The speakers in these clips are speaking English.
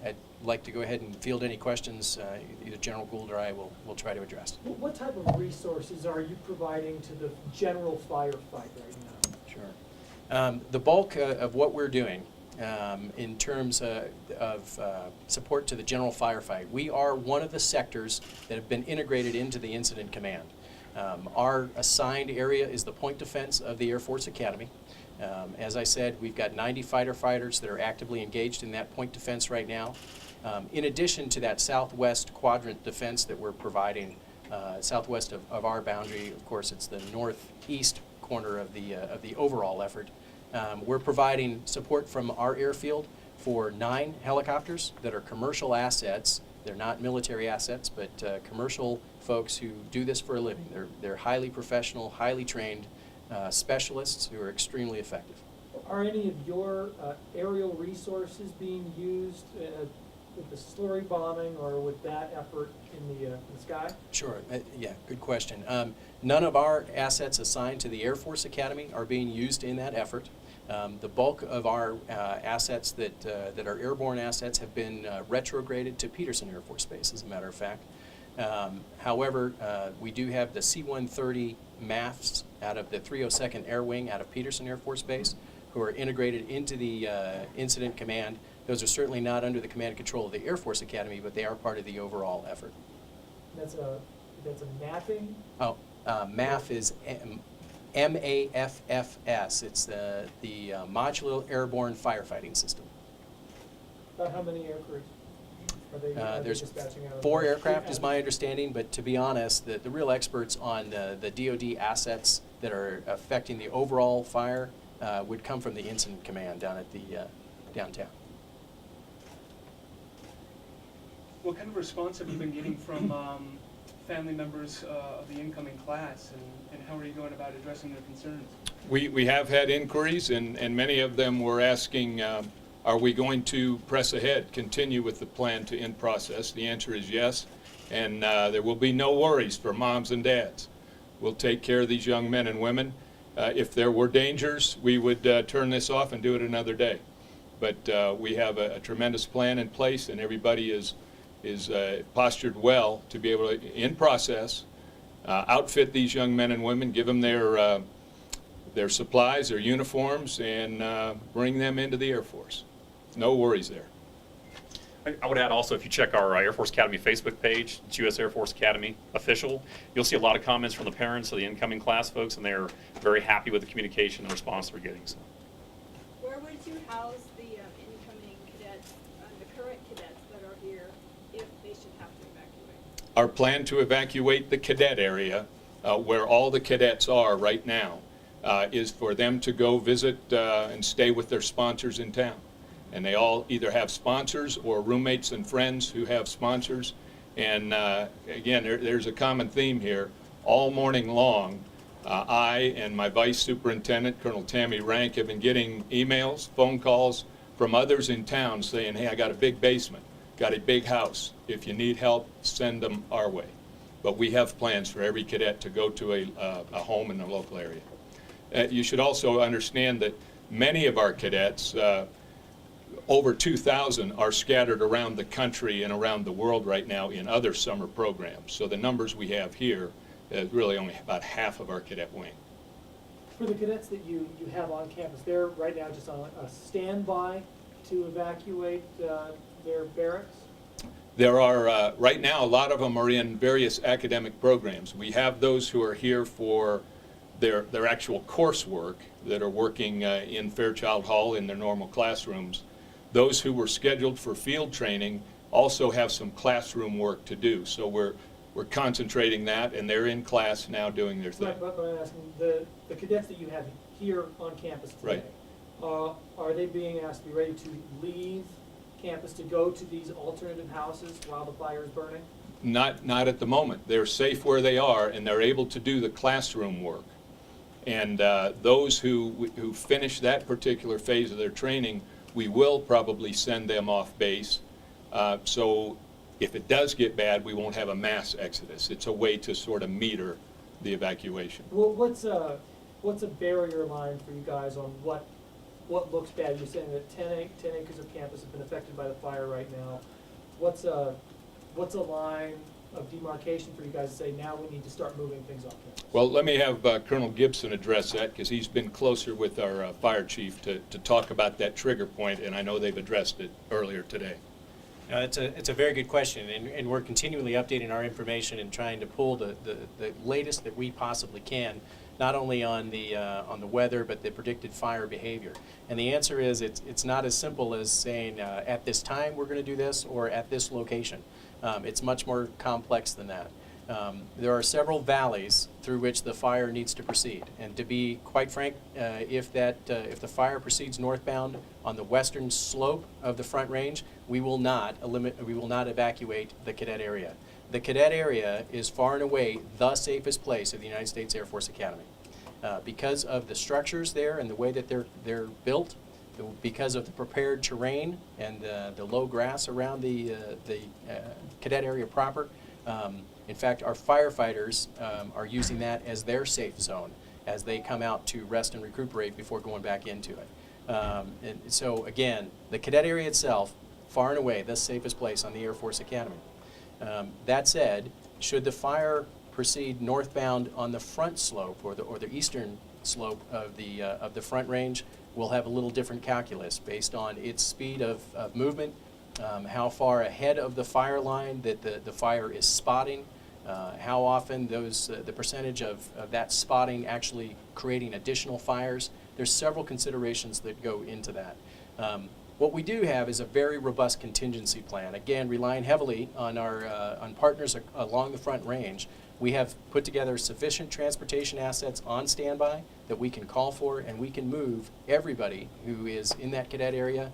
I'd like to go ahead and field any questions either General Gould or I will try to address. What type of resources are you providing to the general firefight right now? Sure. The bulk of what we're doing in terms of support to the general firefight, we are one of the sectors that have been integrated into the incident command. Our assigned area is the point defense of the Air Force Academy. As I said, we've got 90 fighter fighters that are actively engaged in that point defense right now. In addition to that southwest quadrant defense that we're providing, southwest of our boundary, of course it's the northeast corner of the overall effort. We're providing support from our airfield for 9 helicopters that are commercial assets. They're not military assets, but commercial folks who do this for a living. They're highly professional, highly trained specialists who are extremely effective. Are any of your aerial resources being used with the slurry bombing or with that effort in the sky? Sure. Yeah, good question. None of our assets assigned to the Air Force Academy are being used in that effort. The bulk of our assets that are airborne assets have been retrograded to Peterson Air Force Base, as a matter of fact. However, we do have the C-130 MAFs out of the 302nd Air Wing out of Peterson Air Force Base who are integrated into the incident command. Those are certainly not under the command and control of the Air Force Academy, but they are part of the overall effort. That's a mapping? Oh, MAF is MAFFS. It's the Modular Airborne Firefighting System. About how many aircrews? There's 4 aircraft is my understanding, but to be honest, the real experts on the DoD assets that are affecting the overall fire would come from the incident command down at the downtown. What kind of response have you been getting from family members of the incoming class, and how are you going about addressing their concerns? We have had inquiries, and many of them were asking, are we going to press ahead, continue with the plan to end process? The answer is yes, and there will be no worries for moms and dads. We'll take care of these young men and women. If there were dangers, we would turn this off and do it another day. But we have a tremendous plan in place, and everybody is postured well to be able to, in process, outfit these young men and women, give them their supplies, their uniforms, and bring them into the Air Force. No worries there. I would add also, if you check our Air Force Academy Facebook page, it's U.S. Air Force Academy official, you'll see a lot of comments from the parents of the incoming class folks, and they're very happy with the communication and response they're getting. So. Where would you house the incoming cadets, the current cadets that are here, if they should have to evacuate? Our plan to evacuate the cadet area, where all the cadets are right now, is for them to go visit and stay with their sponsors in town. And they all either have sponsors or roommates and friends who have sponsors. And again, there's a common theme here. All morning long, I and my vice superintendent, Colonel Tammy Rank, have been getting emails, phone calls from others in town saying, hey, I got a big basement, got a big house. If you need help, send them our way. But we have plans for every cadet to go to a home in the local area. You should also understand that many of our cadets, over 2,000, are scattered around the country and around the world right now in other summer programs. So the numbers we have here is really only about half of our cadet wing. For the cadets that you have on campus, they're right now just on a standby to evacuate their barracks? There are, right now, a lot of them are in various academic programs. We have those who are here for their actual coursework that are working in Fairchild Hall in their normal classrooms. Those who were scheduled for field training also have some classroom work to do. So we're concentrating that, and they're in class now doing their thing. But I'm asking, the cadets that you have here on campus today, right, are they being asked to be ready to leave campus to go to these alternative houses while the fire is burning? Not at the moment. They're safe where they are, and they're able to do the classroom work. And those who finish that particular phase of their training, we will probably send them off base. So if it does get bad, we won't have a mass exodus. It's a way to sort of meter the evacuation. Well, what's a barrier line for you guys on what what looks bad? You're saying that 10 acres of campus have been affected by the fire right now. What's a line of demarcation for you guys to say, now we need to start moving things off campus? Well, let me have Colonel Gibson address that, because he's been closer with our fire chief to talk about that trigger point, and I know they've addressed it earlier today. It's a very good question, and we're continually updating our information and trying to pull the latest that we possibly can, not only on the weather, but the predicted fire behavior. And the answer is it's not as simple as saying at this time we're going to do this, or at this location. It's much more complex than that. There are several valleys through which the fire needs to proceed, and to be quite frank, if the fire proceeds northbound on the western slope of the Front Range, we will not evacuate the cadet area. The cadet area is far and away the safest place of the United States Air Force Academy, because of the structures there and the way that they're built, because of the prepared terrain and the low grass around the cadet area proper. In fact, our firefighters are using that as their safe zone as they come out to rest and recuperate before going back into it. And so again, the cadet area itself, far and away the safest place on the Air Force Academy. That said, should the fire proceed northbound on the front slope or the eastern slope of the Front Range, we'll have a little different calculus based on its speed of movement, how far ahead of the fire line that the fire is spotting, how often the percentage of that spotting actually creating additional fires. There's several considerations that go into that. What we do have is a very robust contingency plan, again, relying heavily on on partners along the Front Range. We have put together sufficient transportation assets on standby that we can call for, and we can move everybody who is in that cadet area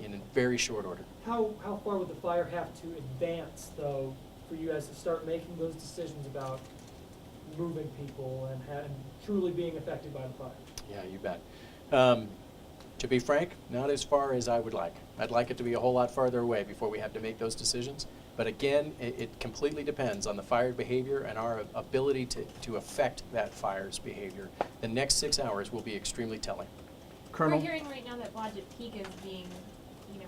in a very short order. How far would the fire have to advance, though, for you guys to start making those decisions about moving people and truly being affected by the fire? Yeah, you bet. To be frank, not as far as I would like. I'd like it to be a whole lot farther away before we have to make those decisions. But again, it completely depends on the fire behavior and our ability to affect that fire's behavior. The next 6 hours will be extremely telling. We're hearing right now that Blodgett Peak is being,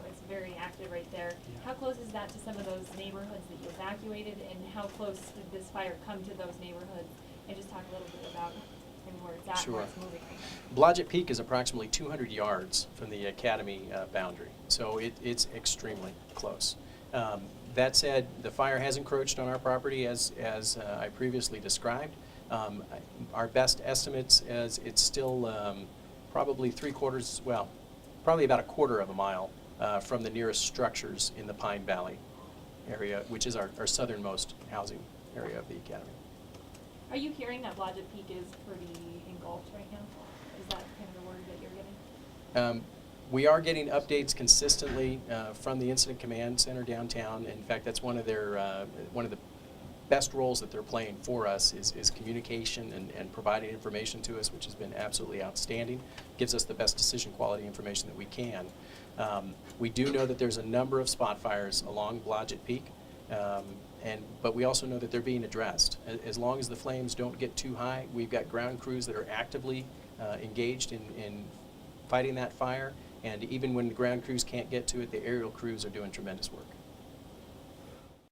it's very active right there. Yeah. How close is that to some of those neighborhoods that you evacuated, and how close did this fire come to those neighborhoods? And just talk a little bit about where it's at and where it's moving right now. Blodgett Peak is approximately 200 yards from the Academy boundary, so it's extremely close. That said, the fire has encroached on our property as I previously described. Our best estimates is it's still probably probably about a quarter of a mile from the nearest structures in the Pine Valley area, which is our southernmost housing area of the Academy. Are you hearing that Blodgett Peak is pretty engulfed right now? Is that kind of the word that you're getting? We are getting updates consistently from the Incident Command Center downtown. In fact, that's one of the best roles that they're playing for us is communication and providing information to us, which has been absolutely outstanding. Gives us the best decision quality information that we can. We do know that there's a number of spot fires along Blodgett Peak, but we also know that they're being addressed. As long as the flames don't get too high, we've got ground crews that are actively engaged in fighting that fire. And even when the ground crews can't get to it, the aerial crews are doing tremendous work.